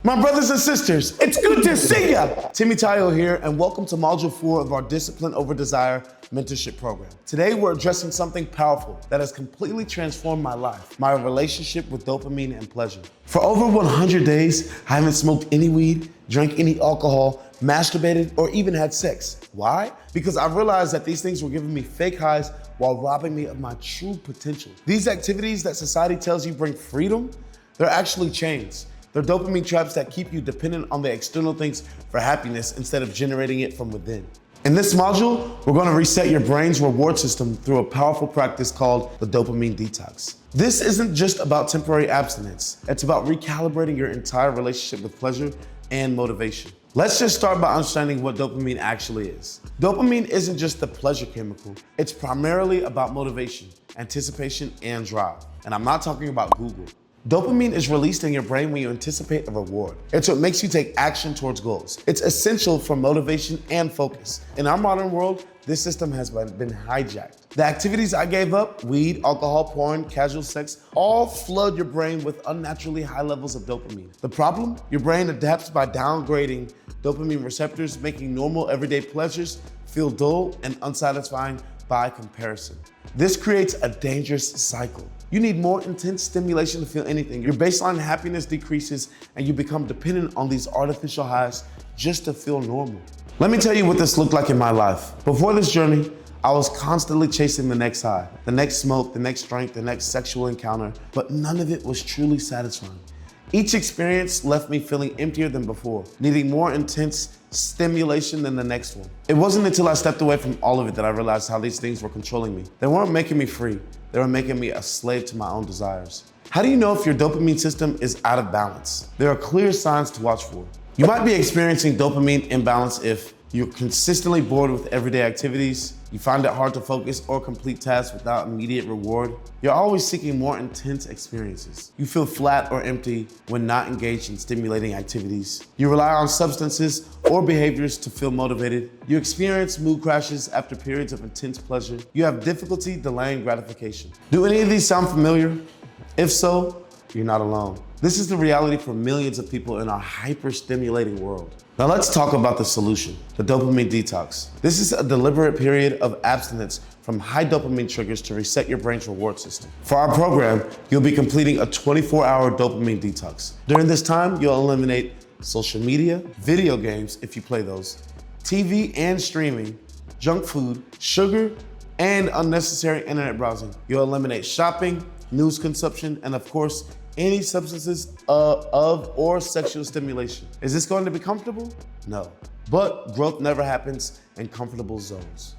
My brothers and sisters, it's good to see ya! Timmy Tayo here, and welcome to Module 4 of our Discipline Over Desire mentorship program. Today, we're addressing something powerful that has completely transformed my life, my relationship with dopamine and pleasure. For over 100 days, I haven't smoked any weed, drank any alcohol, masturbated, or even had sex. Why? Because I realized that these things were giving me fake highs while robbing me of my true potential. These activities that society tells you bring freedom, they're actually chains. They're dopamine traps that keep you dependent on the external things for happiness instead of generating it from within. In this module, we're gonna reset your brain's reward system through a powerful practice called the dopamine detox. This isn't just about temporary abstinence. It's about recalibrating your entire relationship with pleasure and motivation. Let's just start by understanding what dopamine actually is. Dopamine isn't just the pleasure chemical. It's primarily about motivation, anticipation, and drive. And I'm not talking about Google. Dopamine is released in your brain when you anticipate a reward. It's what makes you take action towards goals. It's essential for motivation and focus. In our modern world, this system has been hijacked. The activities I gave up, weed, alcohol, porn, casual sex, all flood your brain with unnaturally high levels of dopamine. The problem? Your brain adapts by downgrading dopamine receptors, making normal everyday pleasures feel dull and unsatisfying by comparison. This creates a dangerous cycle. You need more intense stimulation to feel anything. Your baseline happiness decreases and you become dependent on these artificial highs just to feel normal. Let me tell you what this looked like in my life. Before this journey, I was constantly chasing the next high, the next smoke, the next drink, the next sexual encounter, but none of it was truly satisfying. Each experience left me feeling emptier than before, needing more intense stimulation than the next one. It wasn't until I stepped away from all of it that I realized how these things were controlling me. They weren't making me free. They were making me a slave to my own desires. How do you know if your dopamine system is out of balance? There are clear signs to watch for. You might be experiencing dopamine imbalance if you're consistently bored with everyday activities, you find it hard to focus or complete tasks without immediate reward. You're always seeking more intense experiences. You feel flat or empty when not engaged in stimulating activities. You rely on substances or behaviors to feel motivated. You experience mood crashes after periods of intense pleasure. You have difficulty delaying gratification. Do any of these sound familiar? If so, you're not alone. This is the reality for millions of people in our hyper-stimulating world. Now let's talk about the solution, the dopamine detox. This is a deliberate period of abstinence from high dopamine triggers to reset your brain's reward system. For our program, you'll be completing a 24-hour dopamine detox. During this time, you'll eliminate social media, video games, if you play those, TV and streaming, junk food, sugar, and unnecessary internet browsing. You'll eliminate shopping, news consumption, and of course, any substances of or sexual stimulation. Is this going to be comfortable? No. But growth never happens in comfortable zones.